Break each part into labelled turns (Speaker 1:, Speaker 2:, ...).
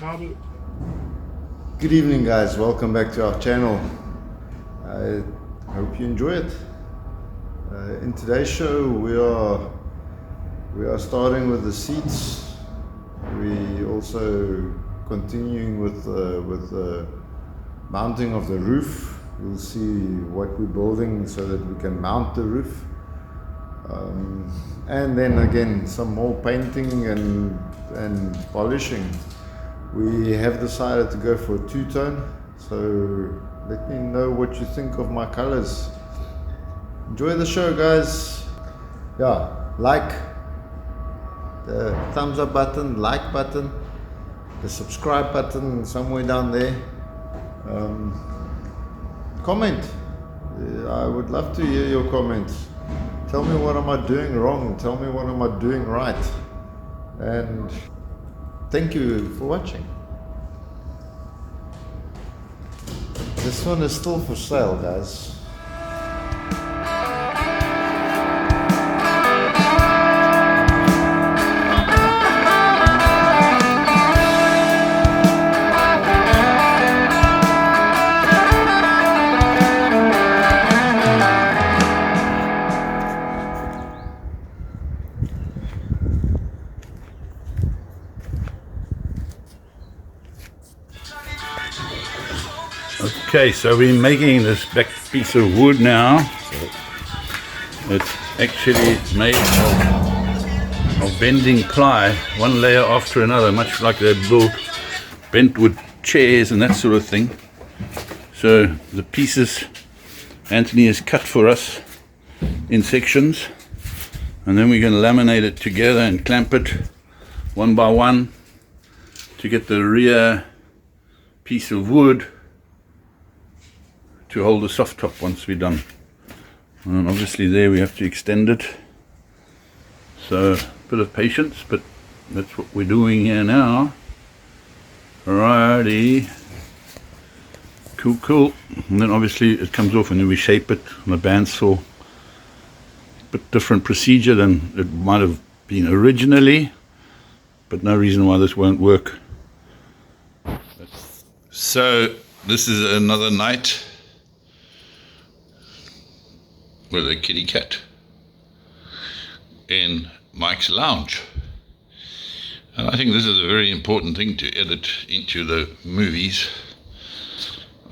Speaker 1: Good evening, guys. Welcome back to our channel. I hope you enjoy it. In today's show, we are starting with the seats. We also continuing with the mounting of the roof. We'll see what we're building so that we can mount the roof. And then again, some more painting and polishing. We have decided to go for a two-tone, so let me know what you think of my colors. Enjoy the show, guys. Yeah, like the thumbs up button, like button, the subscribe button somewhere down there. Comment. I would love to hear your comments. Tell me what am I doing wrong, tell me what am I doing right, and thank you for watching. This one is still for sale, guys.
Speaker 2: Okay, so we're making this back piece of wood now. It's actually made of bending ply, one layer after another, much like they build bentwood chairs and that sort of thing. So the pieces Anthony has cut for us in sections, and then we're going to laminate it together and clamp it one by one to get the rear piece of wood to hold the soft top once we're done. And obviously there we have to extend it, so a bit of patience, but that's what we're doing here now. Alrighty, cool. And then obviously it comes off and then we shape it on a bandsaw. Bit different procedure than it might have been originally, but no reason why this won't work. So this is another night with a kitty cat in Mike's lounge. And I think this is a very important thing to edit into the movies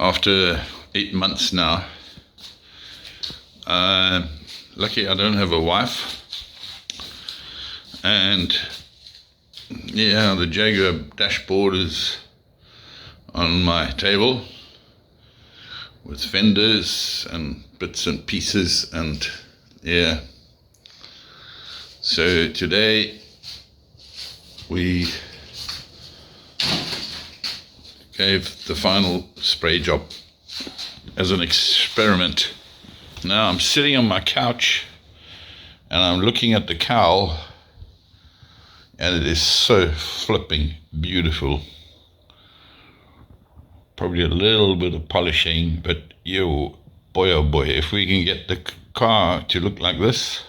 Speaker 2: after 8 months now. Lucky I don't have a wife. And yeah, the Jaguar dashboard is on my table with fenders and bits and pieces, and yeah. So today we gave the final spray job as an experiment. Now I'm sitting on my couch and I'm looking at the cowl, and it is so flipping beautiful. Probably a little bit of polishing, but yo, boy oh boy, if we can get the car to look like this,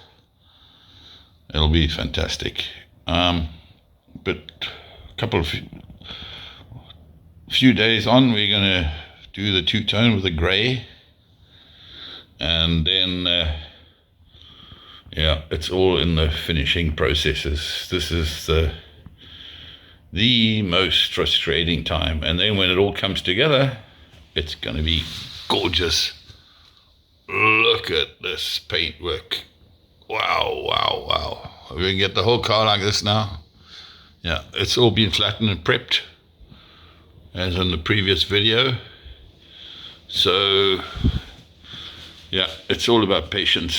Speaker 2: it'll be fantastic. But a few days on, we're gonna do the two-tone with the grey, and then yeah, it's all in the finishing processes. This is the most frustrating time, and then when it all comes together, it's going to be gorgeous. Look at this paintwork. Wow. We can get the whole car like this now. Yeah, it's all been flattened and prepped as in the previous video. So yeah, it's all about patience.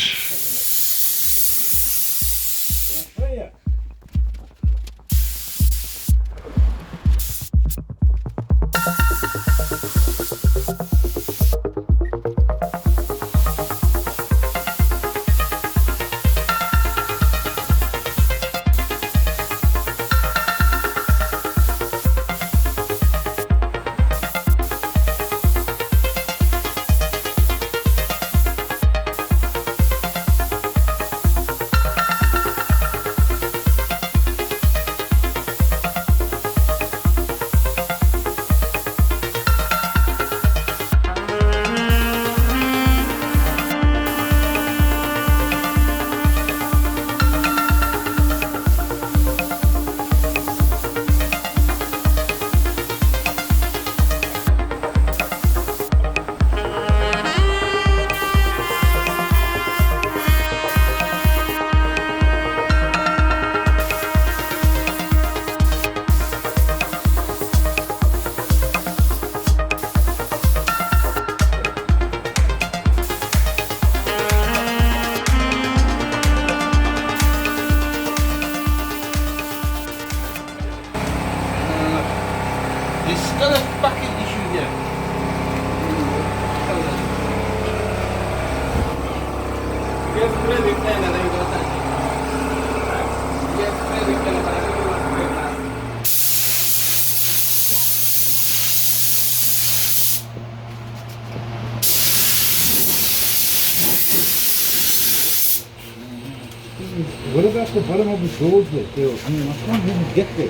Speaker 3: What about the bottom of the doors there, Phil? I mean, I can't even get there.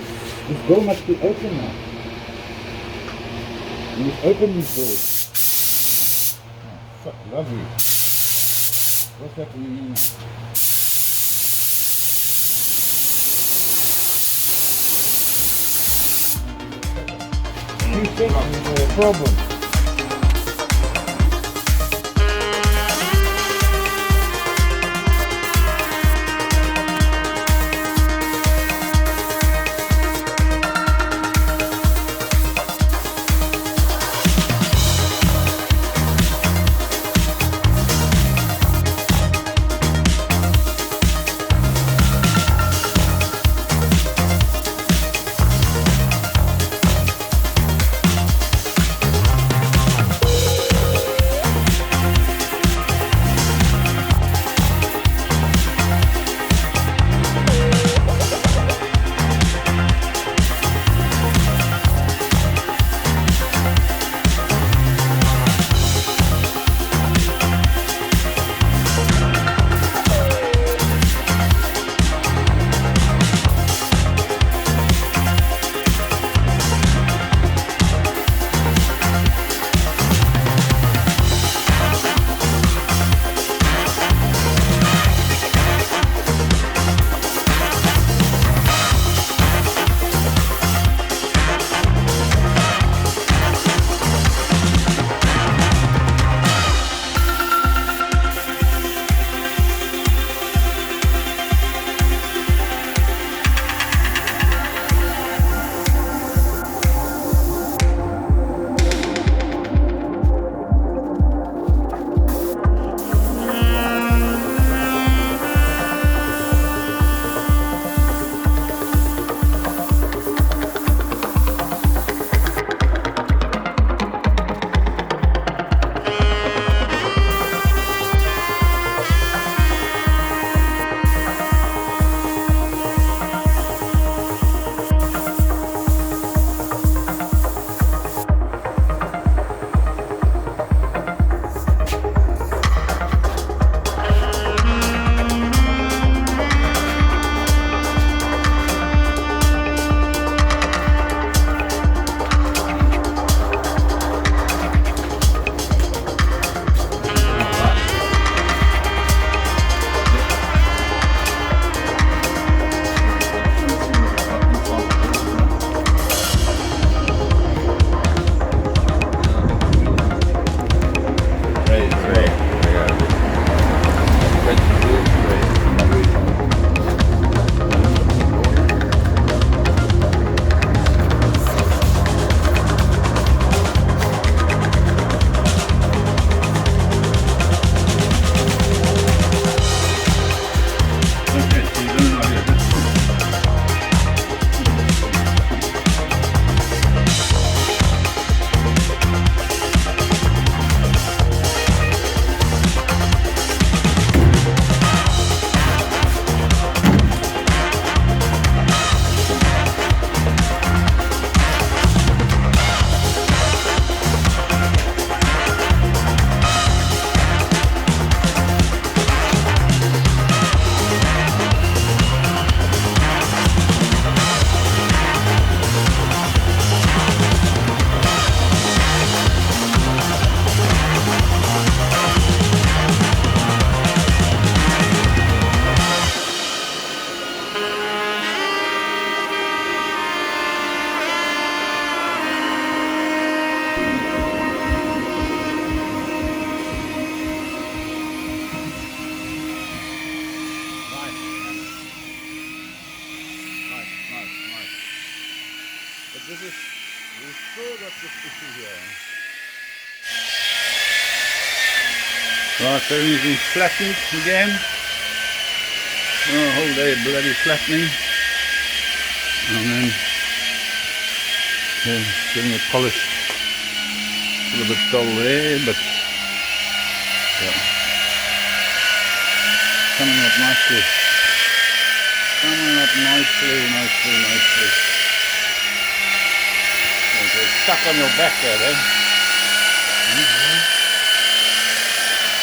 Speaker 3: This door must be open now. You must open these doors. Oh, fuck, lovely. What's happening here now? Two seconds, no problem.
Speaker 2: Right, so everything's been flattened again. Oh, whole day of bloody flattening. And then getting it polished. A little bit dull there, but yeah. coming up nicely. Coming up nicely. It's stuck on your back there, eh?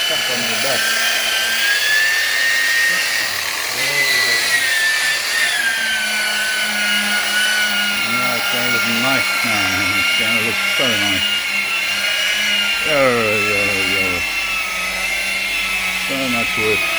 Speaker 2: Stuck on your back. Now it's going to look nice now. It's going to look so nice. Yo. So much work.